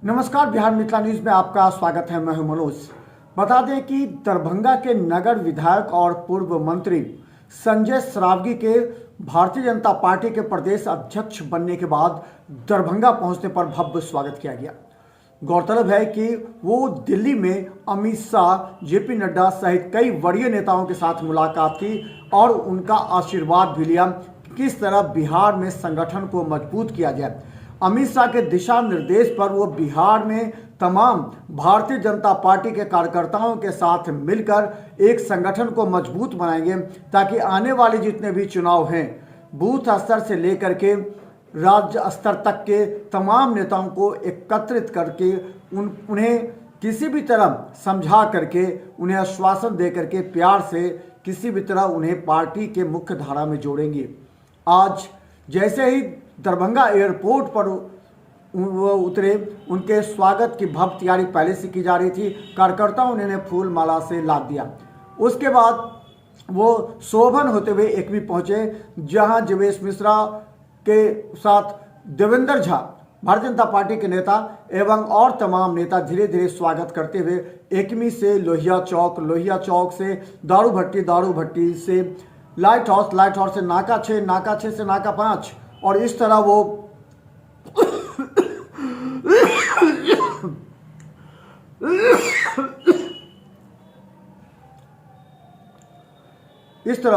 नमस्कार, बिहार मिथिला न्यूज में आपका स्वागत है। मैं हूं मनोज। बता दें कि दरभंगा के नगर विधायक और पूर्व मंत्री संजय सरावगी के भारतीय जनता पार्टी के प्रदेश अध्यक्ष बनने के बाद दरभंगा पहुंचने पर भव्य स्वागत किया गया। गौरतलब है कि वो दिल्ली में अमित शाह, जेपी नड्डा सहित कई वरीय नेताओं के साथ मुलाकात की और उनका आशीर्वाद भी लिया कि किस तरह बिहार में संगठन को मजबूत किया जाए। अमित शाह के दिशा निर्देश पर वो बिहार में तमाम भारतीय जनता पार्टी के कार्यकर्ताओं के साथ मिलकर एक संगठन को मजबूत बनाएंगे ताकि आने वाले जितने भी चुनाव हैं, बूथ स्तर से लेकर के राज्य स्तर तक के तमाम नेताओं को एकत्रित करके उन्हें किसी भी तरह समझा करके, उन्हें आश्वासन दे करके, प्यार से किसी भी तरह उन्हें पार्टी के मुख्य धारा में जोड़ेंगे। आज जैसे ही दरभंगा एयरपोर्ट पर वो उतरे, उनके स्वागत की भव्य तैयारी पहले से की जा रही थी। कार्यकर्ताओं ने उन्हें फूल माला से लाद दिया। उसके बाद वो शोभन होते हुए एकमी पहुंचे, जहां जीवेश मिश्रा के साथ देवेंद्र झा, भारतीय जनता पार्टी के नेता एवं और तमाम नेता धीरे धीरे स्वागत करते हुए एकमी से लोहिया चौक से दारू भट्टी से लाइट हाउस से नाका 6 से नाका 5 और इस तरह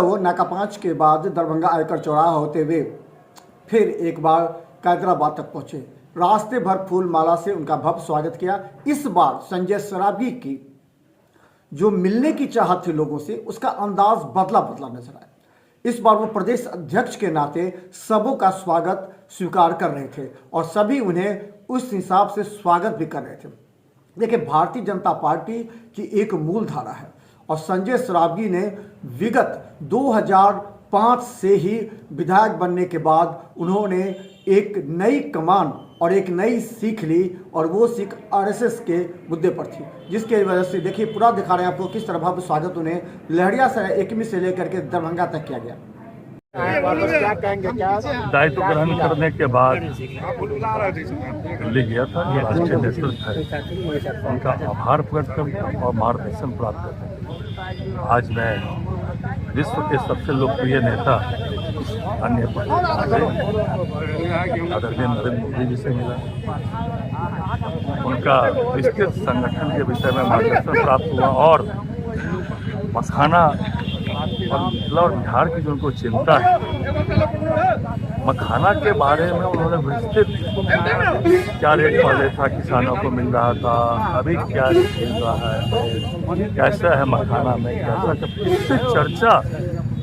वो नाका 5 के बाद दरभंगा आयकर चौराहा होते हुए फिर एक बार कैदराबाद तक पहुंचे। रास्ते भर फूल माला से उनका भव्य स्वागत किया। इस बार संजय सरावगी की जो मिलने की चाहत थी लोगों से, उसका अंदाज बदला नजर आया। इस बार वो प्रदेश अध्यक्ष के नाते सबों का स्वागत स्वीकार कर रहे थे और सभी उन्हें उस हिसाब से स्वागत भी कर रहे थे। देखिए, भारतीय जनता पार्टी की एक मूल धारा है और संजय सरावगी ने विगत 2005 से ही विधायक बनने के बाद उन्होंने एक नई कमान और एक नई सीख ली और वो सीख आरएसएस के मुद्दे पर थी, जिसके वजह से देखिए पूरा दिखा रहे हैं आपको किस तरह भव्य स्वागत उन्हें लहरिया से एकमी से लेकर के दरभंगा तक किया गया। क्या कहेंगे? दायित्व ग्रहण करने के बाद दिल्ली गया था राष्ट्रीय नेतृत्व है, उनका आभार प्रकट करने और मार्गदर्शन प्राप्त करने। आज मैं विश्व के सबसे लोकप्रिय नेता अन्य आदरणीय नरेंद्र मोदी जी से मिला। उनका विस्तृत संगठन के विषय में मार्गदर्शन प्राप्त हुआ और मखाना और मिथिला और बिहार की जो उनको चिंता है, मखाना के बारे में उन्होंने विस्तृत क्या रेट पहले था, किसानों को मिल रहा था, अभी क्या रेट मिल रहा है, कैसा है मखाना में, कैसा विस्तृत चर्चा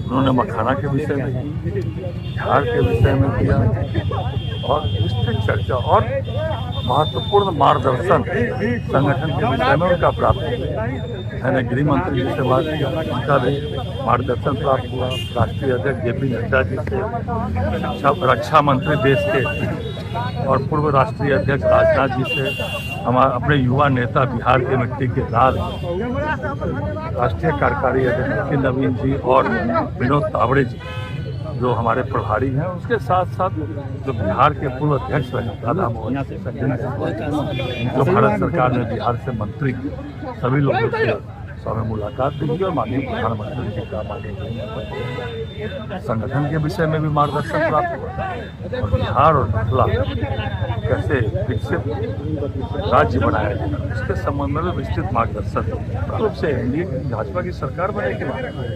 उन्होंने मखाना के विषय में की, बिहार के विषय में किया और विस्तृत चर्चा और महत्वपूर्ण मार्गदर्शन संगठन के विषय में उनका प्राप्त हुआ। मैंने गृह मंत्री जी से बात की, उनका भी मार्गदर्शन प्राप्त हुआ। राष्ट्रीय अध्यक्ष जेपी नड्डा जी से, रक्षा मंत्री देश के और पूर्व राष्ट्रीय अध्यक्ष राजनाथ जी से, हमारे अपने युवा नेता बिहार के मिट्टी के लाल राष्ट्रीय कार्यकारी अध्यक्ष नवीन जी और विनोद तावड़े जी जो हमारे प्रभारी हैं, उसके साथ साथ जो बिहार के पूर्व अध्यक्ष रहे दादा मोहन जो भारत सरकार ने बिहार से मंत्री, सभी लोगों से समय मुलाकात भी की और माननीय प्रधानमंत्री जी का संगठन के विषय में भी मार्गदर्शन प्राप्त हुआ और बिहार और मिथिला कैसे विकसित राज्य बनाया जाए इसके संबंध में विस्तृत मार्गदर्शन रूप से एनडीए भाजपा की सरकार बनेगी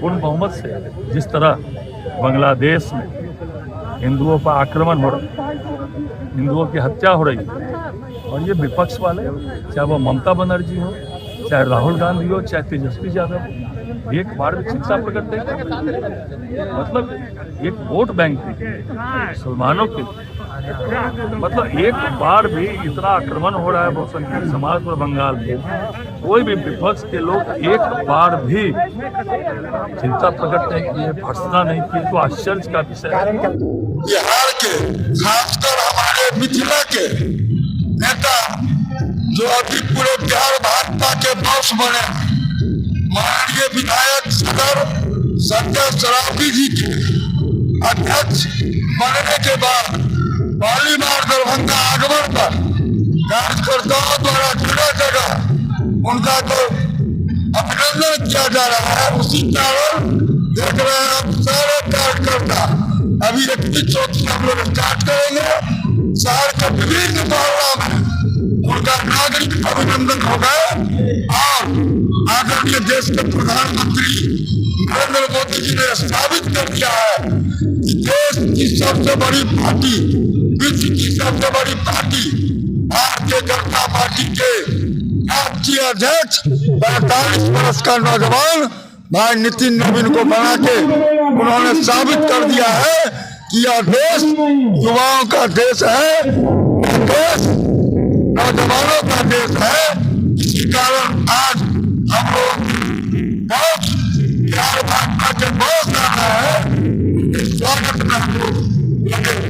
पूर्ण बहुमत से। जिस तरह बांग्लादेश में हिंदुओं पर आक्रमण हो रहा है, हिंदुओं की हत्या हो रही है और ये विपक्ष वाले, चाहे वो ममता बनर्जी हो, चाहे राहुल गांधी हो, चाहे तेजस्वी यादव, एक बार भी चिंता प्रकट नहीं करते। मतलब एक वोट बैंक मुसलमानों के, मतलब एक बार भी इतना आक्रमण हो रहा है बहुसंख्यक समाज पर बंगाल में, कोई भी विपक्ष के लोग एक बार भी चिंता प्रकट नहीं किए, भर्त्सना नहीं की, तो आश्चर्य का विषय है। बिहार के खासकर हमारे मिथिला के नेता जो अभी पूरे बिहार भाजपा के बॉस बने, माननीय विधायक सदर संजय सरावगी जी के अध्यक्ष बनने के बाद पहली बार दरभंगा आगमन पर कार्यकर्ताओं द्वारा जगह जगह उनका तो अभिनंदन किया जा रहा है। उसी कारण देख रहे हैं हम सारे कार्यकर्ता अभी 21 चौथी हम लोग स्टार्ट करेंगे। शहर के विभिन्न मोहल्लों में उनका नागरिक अभिनंदन होगा और आदरणीय देश के प्रधानमंत्री नरेंद्र मोदी जी ने साबित कर दिया है कि देश की सबसे बड़ी पार्टी, विश्व की सबसे बड़ी पार्टी भारतीय जनता पार्टी के राष्ट्रीय अध्यक्ष 45 वर्ष का नौजवान भाई नितिन नवीन को बना के उन्होंने साबित कर दिया है कि यह देश युवाओं का देश है, देश नौजवानों का देश है। इसी कारण आज हम लोग बहुत बिहार भाजपा के बहुत ज्यादा है स्वागत में हम लोग लगे।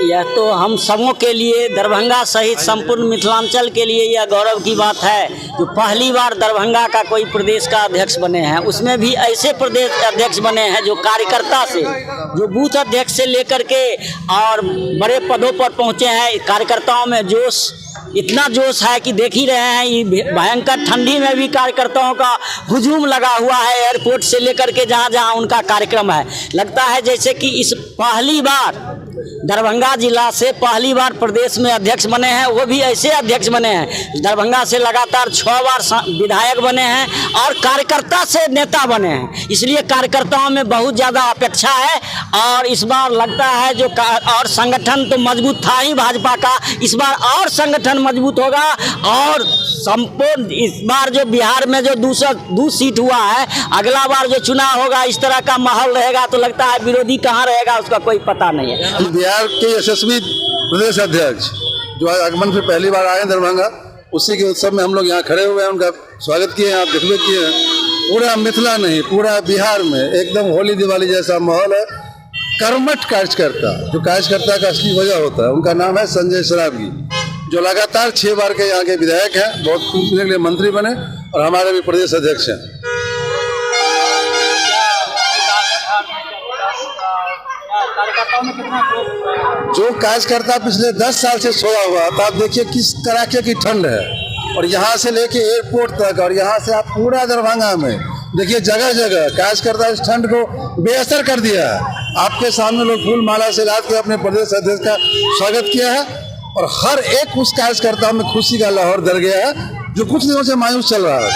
यह तो हम सबों के लिए, दरभंगा सहित संपूर्ण मिथिलांचल के लिए यह गौरव की बात है जो पहली बार दरभंगा का कोई प्रदेश का अध्यक्ष बने हैं, उसमें भी ऐसे प्रदेश अध्यक्ष बने हैं जो कार्यकर्ता से, जो बूथ अध्यक्ष से लेकर के और बड़े पदों पर पहुंचे हैं। कार्यकर्ताओं में जोश, इतना जोश है कि देख ही रहे हैं, ये भयंकर ठंडी में भी कार्यकर्ताओं का हुजूम लगा हुआ है। एयरपोर्ट से लेकर के जहाँ जहाँ उनका कार्यक्रम है, लगता है जैसे कि इस पहली बार दरभंगा जिला से पहली बार प्रदेश में अध्यक्ष बने हैं, वो भी ऐसे अध्यक्ष बने हैं। दरभंगा से लगातार 6 बार विधायक बने हैं और कार्यकर्ता से नेता बने हैं, इसलिए कार्यकर्ताओं में बहुत ज़्यादा अपेक्षा है। और इस बार लगता है जो और संगठन तो मजबूत था ही भाजपा का, इस बार और संगठन मजबूत होगा। और संपूर्ण इस बार जो बिहार में जो 2 सीट हुआ है, अगला बार जो चुनाव होगा इस तरह का माहौल रहेगा तो लगता है विरोधी कहाँ रहेगा उसका कोई पता नहीं है। बिहार के यशस्वी प्रदेश अध्यक्ष जो आगमन से पहली बार आए दरभंगा, उसी के उत्सव में हम लोग यहाँ खड़े हुए हैं, उनका स्वागत किए हैं, आप देखबे किए हैं। पूरा मिथिला नहीं, पूरा बिहार में एकदम होली दिवाली जैसा माहौल है। कर्मठ कार्यकर्ता, जो कार्यकर्ता का असली वजह होता है, उनका नाम है संजय सरावगी, जो लगातार 6 बार के यहाँ के विधायक हैं, बहुत कुछ के लिए मंत्री बने और हमारे भी प्रदेश अध्यक्ष हैं। जो कार्यकर्ता पिछले 10 साल से सोया हुआ था, आप देखिए किस कड़ाके की ठंड है, और यहाँ से लेके एयरपोर्ट तक और यहाँ से आप पूरा दरभंगा में देखिए जगह जगह कार्यकर्ता इस ठंड को बेअसर कर दिया है। आपके सामने लोग फूल माला से लाद के अपने प्रदेश अध्यक्ष का स्वागत किया है और हर एक उस कार्यकर्ता में खुशी का लाहौर दल गया है जो कुछ दिनों से मायूस चल रहा है।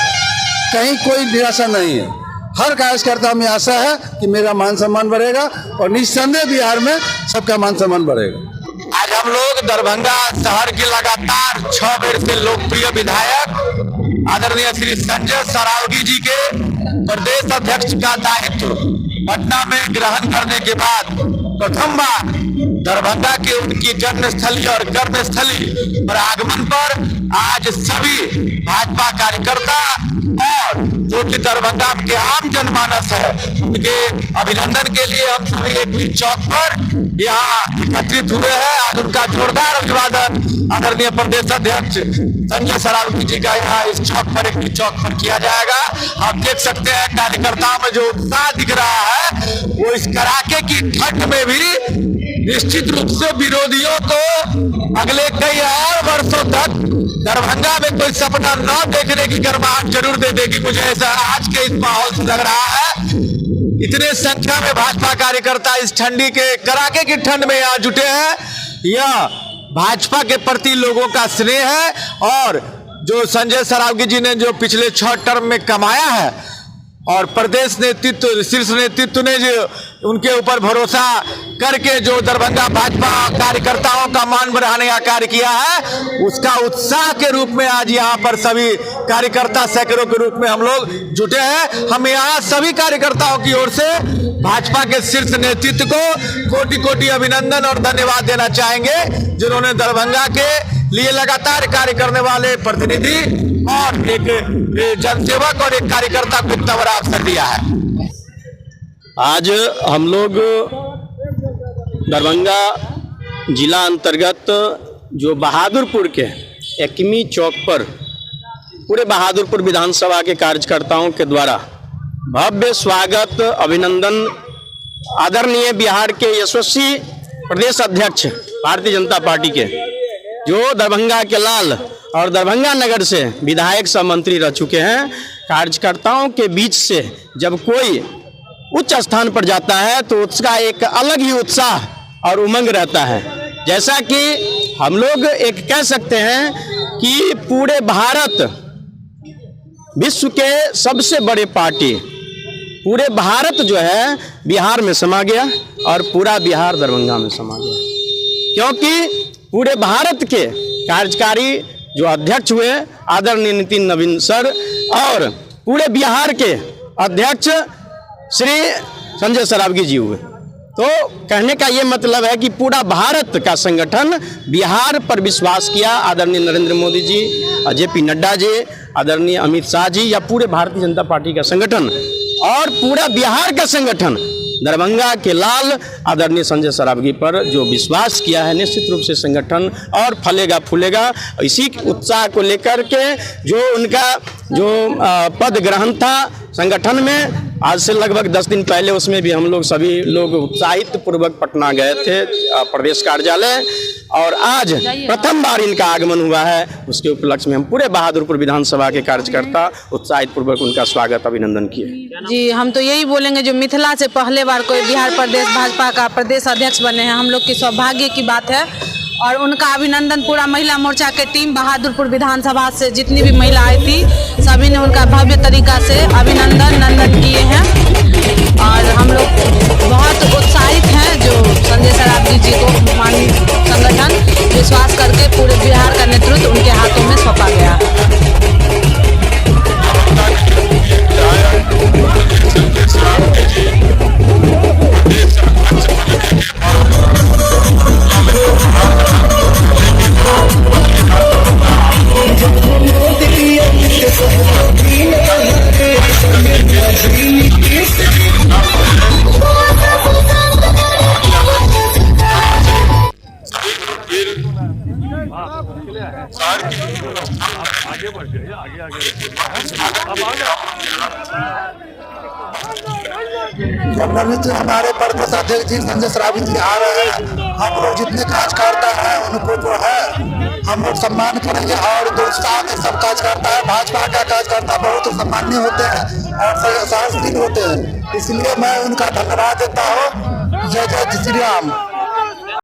कहीं कोई निराशा नहीं है, हर कार्यकर्ता में आशा है कि मेरा मान सम्मान बढ़ेगा और निस्संदेह बिहार में सबका मान सम्मान बढ़ेगा। आज हम लोग दरभंगा शहर के लगातार 6 बार से लोकप्रिय विधायक आदरणीय श्री संजय सरावगी जी के प्रदेश अध्यक्ष का दायित्व पटना में ग्रहण करने के बाद प्रथम बार दरभंगा के उनकी जन्मस्थली और कर्मस्थली पर आगमन पर आज सभी भाजपा कार्यकर्ता और जो कि दरभंगा के आम जनमानस है, उनके अभिनंदन के लिए हम सभी एक चौक पर यहाँ एकत्रित हुए हैं। आज उनका जोरदार अभिवादन आदरणीय प्रदेश अध्यक्ष संजय सरावगी जी का यहाँ इस चौक पर, एक चौक पर किया जाएगा। आप देख सकते हैं कार्यकर्ताओं में जो उत्साह दिख रहा है, वो इस कड़ाके की ठंड में भी निश्चित रूप से विरोधियों को अगले कई और वर्षों तक दरभंगा में कोई सपना न देखने की गर्माहट जरूर दे देगी। मुझे ऐसा आज के इस माहौल से लग रहा है। इतने संख्या में भाजपा कार्यकर्ता इस ठंडी के कड़ाके की ठंड में यहाँ जुटे हैं, यह भाजपा के प्रति लोगों का स्नेह है। और जो संजय सरावगी जी ने जो पिछले 6 टर्म में कमाया है और प्रदेश नेतृत्व, शीर्ष नेतृत्व ने जो उनके ऊपर भरोसा करके जो दरभंगा भाजपा कार्यकर्ताओं का मान बढ़ाने का कार्य किया है, उसका उत्साह के रूप में आज यहाँ पर सभी कार्यकर्ता सैकड़ों के रूप में हम लोग जुटे हैं। हम यहाँ सभी कार्यकर्ताओं की ओर से भाजपा के शीर्ष नेतृत्व को कोटि कोटि अभिनंदन और धन्यवाद देना चाहेंगे, जिन्होंने दरभंगा के लिए लगातार कार्य करने वाले प्रतिनिधि और एक जनसेवक और एक कार्यकर्ता को इतना बड़ा अवसर दिया है। आज हम लोग दरभंगा जिला अंतर्गत जो बहादुरपुर के एकमी चौक पर पूरे बहादुरपुर विधानसभा के कार्यकर्ताओं के द्वारा भव्य स्वागत, अभिनंदन आदरणीय बिहार के यशस्वी प्रदेश अध्यक्ष भारतीय जनता पार्टी के, जो दरभंगा के लाल और दरभंगा नगर से विधायक सह मंत्री रह चुके हैं। कार्यकर्ताओं के बीच से जब कोई उच्च स्थान पर जाता है तो उसका एक अलग ही उत्साह और उमंग रहता है। जैसा कि हम लोग एक कह सकते हैं कि पूरे भारत, विश्व के सबसे बड़े पार्टी, पूरे भारत जो है बिहार में समा गया और पूरा बिहार दरभंगा में समा गया, क्योंकि पूरे भारत के कार्यकारी जो अध्यक्ष हुए आदरणीय नितिन नवीन सर और पूरे बिहार के अध्यक्ष श्री संजय सरावगी जी हुए। तो कहने का ये मतलब है कि पूरा भारत का संगठन बिहार पर विश्वास किया। आदरणीय नरेंद्र मोदी जी, जेपी नड्डा जी, आदरणीय अमित शाह जी या पूरे भारतीय जनता पार्टी का संगठन और पूरा बिहार का संगठन दरभंगा के लाल आदरणीय संजय सरावगी पर जो विश्वास किया है, निश्चित रूप से संगठन और फलेगा फूलेगा। इसी उत्साह को लेकर के जो उनका जो पद ग्रहण था संगठन में, आज से लगभग 10 दिन पहले उसमें भी हम लोग सभी लोग उत्साहित पूर्वक पटना गए थे प्रदेश कार्यालय, और आज प्रथम बार इनका आगमन हुआ है। उसके उपलक्ष्य में हम पूरे बहादुरपुर विधानसभा के कार्यकर्ता उत्साहित पूर्वक उनका स्वागत अभिनंदन किए। जी, हम तो यही बोलेंगे, जो मिथिला से पहले बार कोई बिहार प्रदेश भाजपा का प्रदेश अध्यक्ष बने हैं, हम लोग की सौभाग्य की बात है। और उनका अभिनंदन पूरा महिला मोर्चा के टीम बहादुरपुर विधानसभा से जितनी भी महिला आई थी सभी ने उनका भव्य तरीका से अभिनंदन किए हैं। और हम लोग बहुत उत्साहित हैं जो संजय सरावगी जी को माननीय संगठन विश्वास करके पूरे बिहार का नेतृत्व उनके हाथों में सौंपा गया। आगे बढ़ जाइए, आगे जब हमारे प्रदेश अध्यक्ष जी संजय सरावगी जी आ रहे हैं, हम लोग जितने कार्यकर्ता हैं उनको जो है हम लोग सम्मान करेंगे। और जो उत्साह में सब कार्यकर्ता है, भाजपा का कार्यकर्ता बहुत सम्मान्य होते हैं और साहसशील होते हैं, इसलिए मैं उनका धन्यवाद देता हूँ। जय जय श्री राम।